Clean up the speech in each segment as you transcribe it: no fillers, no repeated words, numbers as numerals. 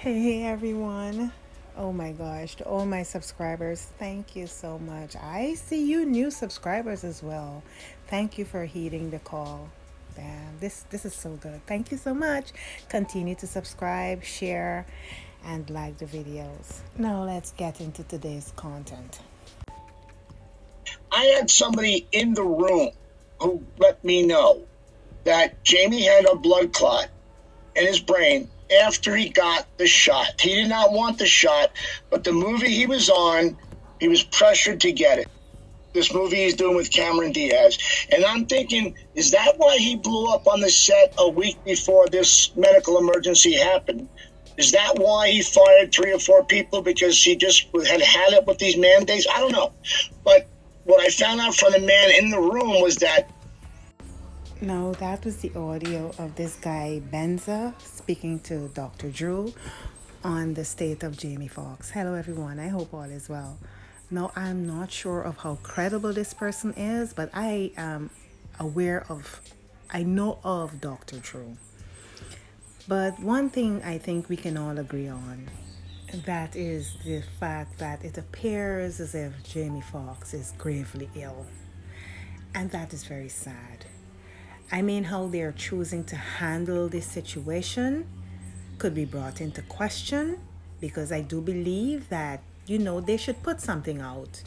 Hey everyone. Oh my gosh, to all my subscribers, thank you so much. I see you new subscribers as well. Thank you for heeding the call. Damn, this is so good. Thank you so much. Continue to subscribe, share, and like the videos. Now let's get into today's content. I had somebody in the room who let me know that Jamie had a blood clot in his brain after he got the shot. He did not want the shot, but the movie he was on, he was pressured to get it. This movie he's doing with Cameron Diaz. And I'm thinking, is that why he blew up on the set a week before this medical emergency happened? Is that why he fired 3 or 4 people because he just had it with these mandates? I don't know. But what I found out from the man in the room was that No, that was the audio of this guy Benza speaking to Dr. Drew on the state of Jamie Foxx. Hello everyone, I hope all is well. No, I'm not sure of how credible this person is, but I am I know of Dr. Drew. But one thing I think we can all agree on, that is the fact that it appears as if Jamie Foxx is gravely ill. And that is very sad. I mean, how they're choosing to handle this situation could be brought into question, because I do believe that, they should put something out,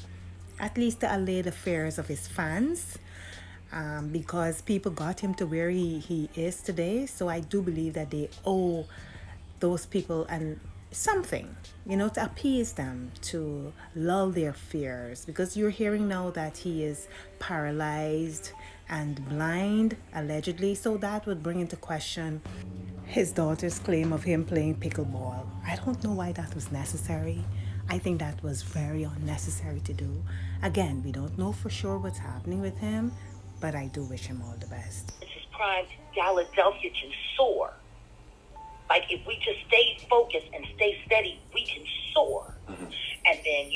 at least to allay the fears of his fans, because people got him to where he is today. So I do believe that they owe those people and something, to appease them, to lull their fears, because you're hearing now that he is paralyzed and blind, allegedly. So that would bring into question his daughter's claim of him playing pickleball. I don't know why that was necessary. I think that was very unnecessary to do. Again, we don't know for sure what's happening with him, but I do wish him all the best. This is prime Philadelphia can soar. Like, if we just stay focused and stay steady, we can soar. And then,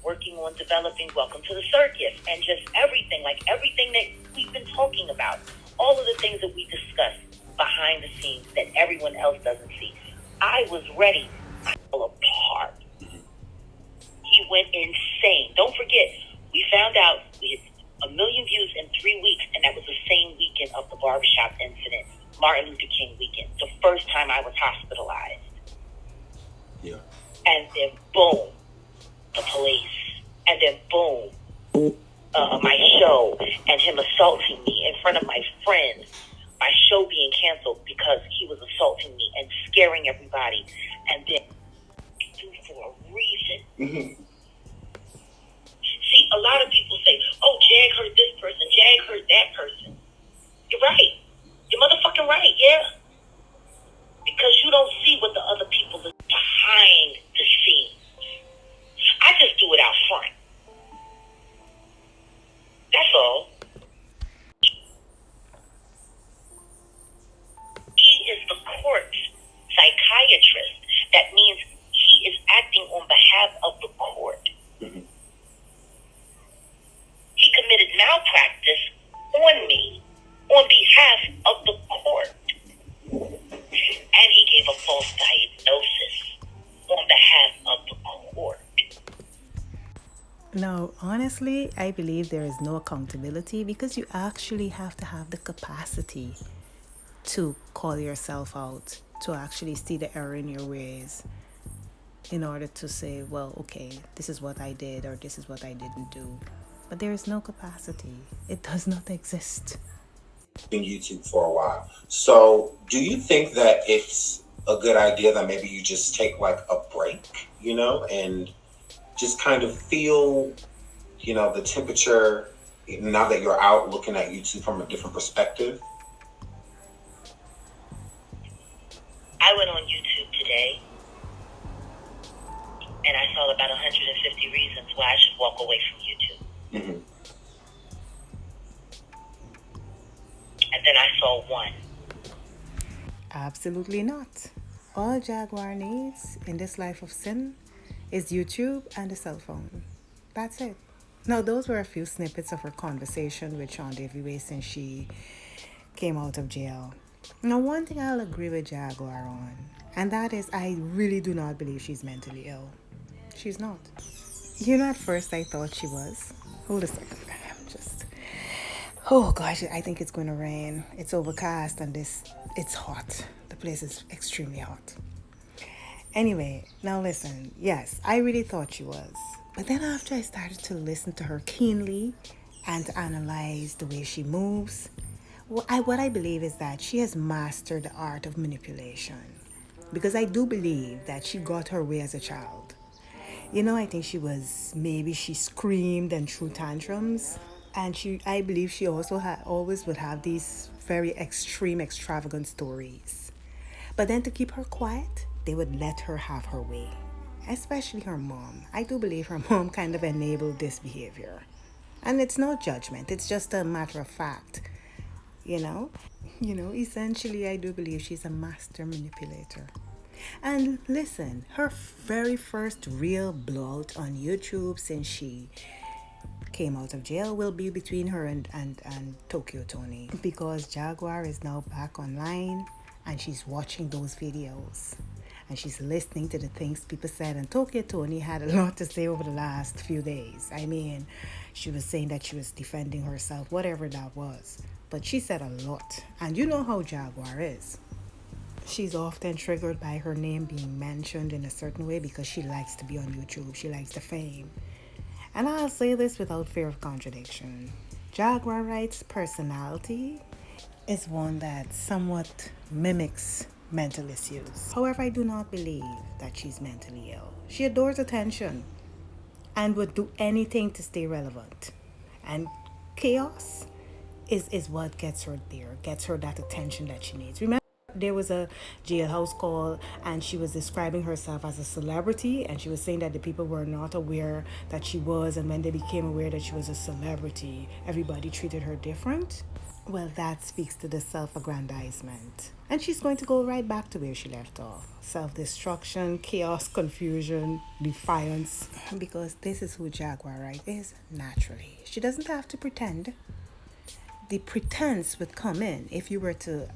working on developing Welcome to the Circus and just everything, like everything that we've been talking about, all of the things that we discussed behind the scenes that everyone else doesn't see. I was ready. I fell apart. He went insane. Don't forget, we found out we had 1 million views in 3 weeks, and that was the same weekend of the barbershop incident, Martin Luther King weekend, the first time I was hospitalized. Yeah. And then boom, the police. And then boom, my show and him assaulting me in front of my friends. My show being canceled because he was assaulting me and scaring everybody. And then for a reason. See, a lot of people say, oh, Jag hurt this person, Jag hurt that person. You're right. You're motherfucking right, yeah. Because you don't see what the other people is behind the scenes. I just do it out front. That's all. He is the court's psychiatrist. That means he is acting on behalf of the court. He committed malpractice on me, on behalf of the court. And he gave a false diagnosis on behalf of the court. No, honestly, I believe there is no accountability, because you actually have to have the capacity to call yourself out, to actually see the error in your ways, in order to say, well, okay, this is what I did or this is what I didn't do. But there is no capacity. It does not exist. In YouTube for a while. So do you think that it's a good idea that maybe you just take like a break, and just kind of feel, the temperature now that you're out looking at YouTube from a different perspective? I went on YouTube today and I saw about 150 reasons why I should walk away from YouTube. And then I saw one. Absolutely not. All Jaguar needs in this life of sin is YouTube and a cell phone. That's it. Now, those were a few snippets of her conversation with Sean Davy since she came out of jail. Now, one thing I'll agree with Jaguar on, And that is, I really do not believe she's mentally ill. She's not. You know, at first I thought she was. Hold a second. I'm just. Oh gosh, I think it's going to rain. It's overcast and it's hot. The place is extremely hot. Anyway, now listen. Yes, I really thought she was. But then after I started to listen to her keenly and to analyze the way she moves, what I believe is that she has mastered the art of manipulation. Because I do believe that she got her way as a child. You know, I think maybe she screamed and threw tantrums. And I believe she also always would have these very extreme, extravagant stories. But then to keep her quiet, they would let her have her way. Especially her mom. I do believe her mom kind of enabled this behavior. And it's no judgment, it's just a matter of fact. You know? Essentially, I do believe she's a master manipulator. And listen, her very first real blowout on YouTube since she came out of jail will be between her and Tokyo Tony. Because Jaguar is now back online and she's watching those videos. And she's listening to the things people said. And Tokyo Tony had a lot to say over the last few days. I mean, she was saying that she was defending herself, whatever that was. But she said a lot. And you know how Jaguar is. She's often triggered by her name being mentioned in a certain way because she likes to be on YouTube. She likes the fame. And I'll say this without fear of contradiction. Jaguar WRIGHT's personality is one that somewhat mimics mental issues. However, I do not believe that she's mentally ill. She adores attention and would do anything to stay relevant. And chaos is what gets her there, gets her that attention that she needs. Remember, there was a jailhouse call and she was describing herself as a celebrity, and she was saying that the people were not aware that she was, and when they became aware that she was a celebrity, everybody treated her different. Well, that speaks to the self-aggrandizement. And she's going to go right back to where she left off. Self-destruction, chaos, confusion, defiance. Because this is who Jaguar WRIGHT is naturally. She doesn't have to pretend. The pretense would come in if you were to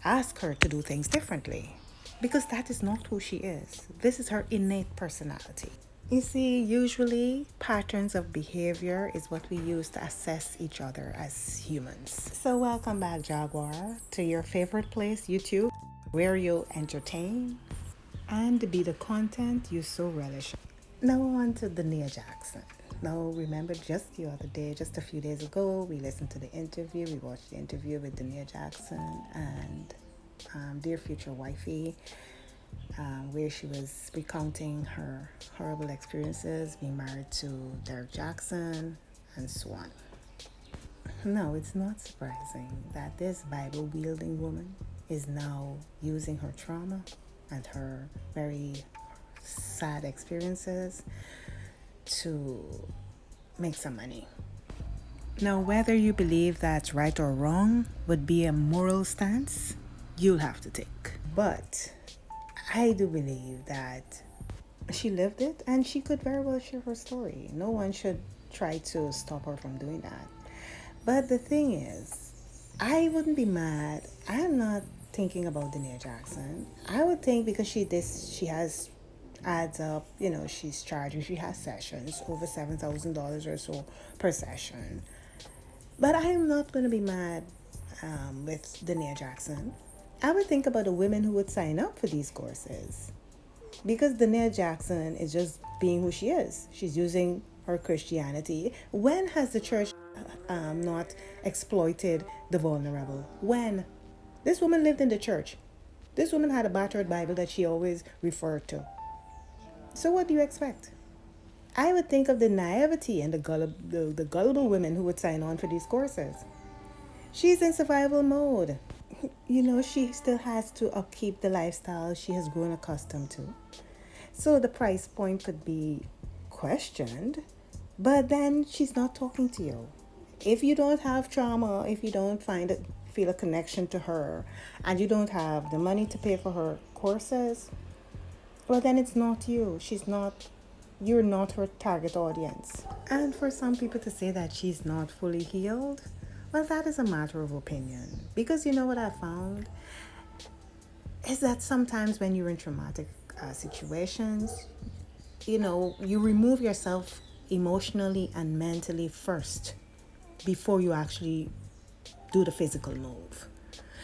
ask her to do things differently. Because that is not who she is. This is her innate personality. You see, usually patterns of behavior is what we use to assess each other as humans. So welcome back, Jaguar, to your favorite place, YouTube, where you entertain and be the content you so relish. Now on to the Jaxn. Now remember, just the other day, just a few days ago, we listened to the interview. We watched the interview with Jaxn and dear future wifey. Where she was recounting her horrible experiences being married to Jaxn and so on. No, it's not surprising that this Bible-wielding woman is now using her trauma and her very sad experiences to make some money. Now, whether you believe that's right or wrong would be a moral stance you'll have to take. But I do believe that she lived it and she could very well share her story. No one should try to stop her from doing that. But the thing is, I wouldn't be mad. I'm not thinking about Jaxn. I would think because she has adds up, she's charging, she has sessions over $7,000 or so per session. But I am not going to be mad with Jaxn. I would think about the women who would sign up for these courses. Because Jaxn is just being who she is. She's using her Christianity. When has the church not exploited the vulnerable? When? This woman lived in the church. This woman had a battered Bible that she always referred to. So what do you expect? I would think of the naivety and the gullible women who would sign on for these courses. She's in survival mode. She still has to upkeep the lifestyle she has grown accustomed to. So the price point could be questioned, but then she's not talking to you. If you don't have trauma, if you don't feel a connection to her, and you don't have the money to pay for her courses, well, then it's not you. You're not her target audience. And for some people to say that she's not fully healed, well, that is a matter of opinion. Because you know what I found? is that sometimes when you're in traumatic situations, you remove yourself emotionally and mentally first before you actually do the physical move.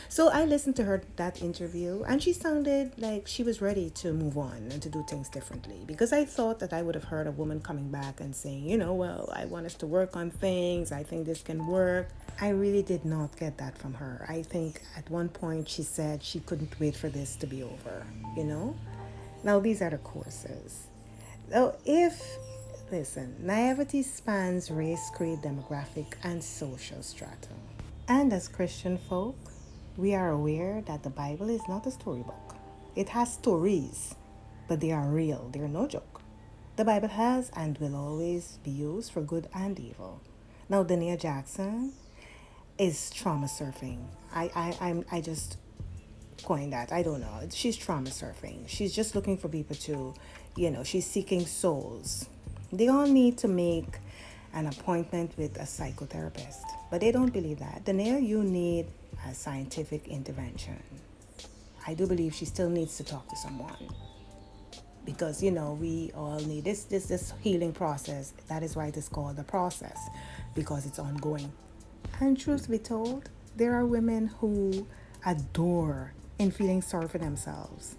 So I listened to her that interview, and she sounded like she was ready to move on and to do things differently, because I thought that I would have heard a woman coming back and saying, well, I want us to work on things, I think this can work. I really did not get that from her. I think at one point she said she couldn't wait for this to be over. Now these are the courses. So listen, naivety spans race, creed, demographic, and social strata. And as Christian folk, we are aware that the Bible is not a storybook. It has stories, but they are real, they're no joke. The Bible has and will always be used for good and evil. Now, Dania Jaxn is trauma surfing. I just coined that. I don't know. She's trauma surfing. She's just looking for people to, she's seeking souls. They all need to make an appointment with a psychotherapist, but they don't believe that. Dania, you need a scientific intervention. I do believe she still needs to talk to someone, because we all need this healing process. That is why it is called the process, because it's ongoing. And truth be told, there are women who adore in feeling sorry for themselves.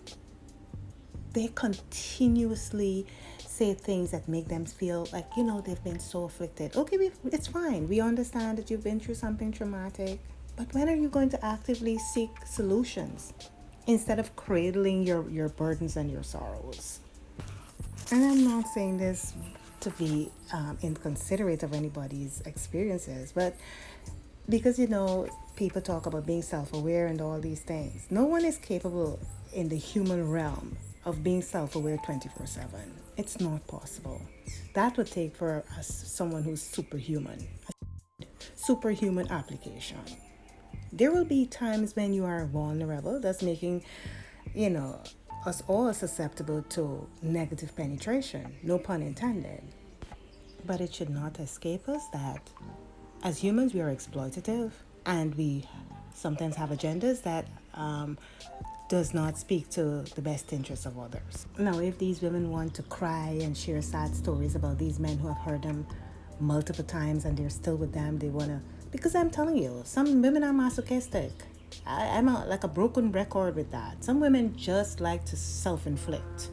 They continuously say things that make them feel like, they've been so afflicted. Okay, it's fine. We understand that you've been through something traumatic. But when are you going to actively seek solutions instead of cradling your burdens and your sorrows? And I'm not saying this to be inconsiderate of anybody's experiences, but because, people talk about being self-aware and all these things. No one is capable in the human realm of being self-aware 24/7. It's not possible. That would take for us someone who's superhuman, a superhuman application. There will be times when you are vulnerable, that's making, us all susceptible to negative penetration, no pun intended. But it should not escape us that as humans we are exploitative, and we sometimes have agendas that does not speak to the best interests of others. Now, if these women want to cry and share sad stories about these men who have heard them multiple times and they're still with them, they want to, because I'm telling you, some women are masochistic. I'm like a broken record with that. Some women just like to self-inflict,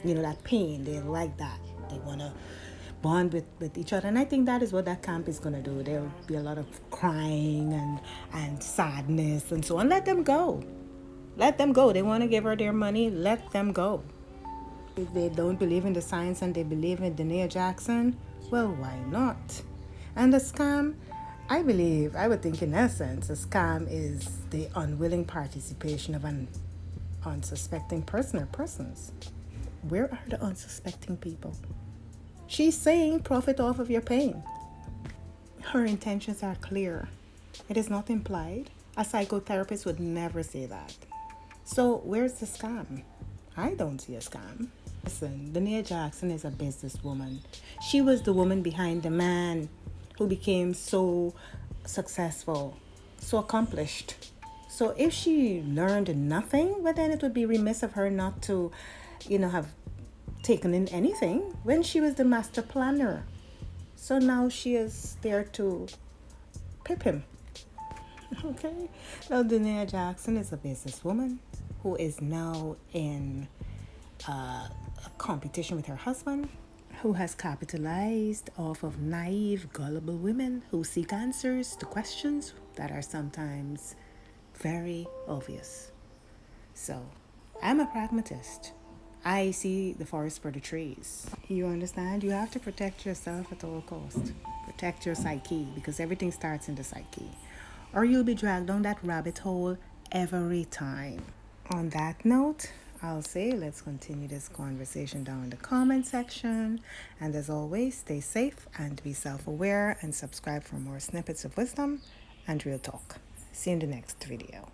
that pain. They like that. They want to bond with each other. And I think that is what that camp is going to do. There'll be a lot of crying and sadness and so on. Let them go. Let them go. They want to give her their money. Let them go. If they don't believe in the science and they believe in Dania Jaxn, well, why not? And the scam, I would think in essence, a scam is the unwilling participation of an unsuspecting person or persons. Where are the unsuspecting people? She's saying profit off of your pain. Her intentions are clear. It is not implied. A psychotherapist would never say that. So where's the scam? I don't see a scam. Listen, Dania Jaxn is a businesswoman. She was the woman behind the man who became so successful, so accomplished. So if she learned nothing, well, then it would be remiss of her not to, have taken in anything when she was the master planner. So now she is there to pip him. Okay? Now, Dania Jaxn is a businesswoman who is now in a competition with her husband, who has capitalized off of naive, gullible women who seek answers to questions that are sometimes very obvious. So, I'm a pragmatist. I see the forest for the trees. You understand? You have to protect yourself at all costs. Protect your psyche, because everything starts in the psyche. Or you'll be dragged down that rabbit hole every time. On that note, I'll say let's continue this conversation down in the comment section. And as always, stay safe and be self-aware, and subscribe for more snippets of wisdom and real talk. See you in the next video.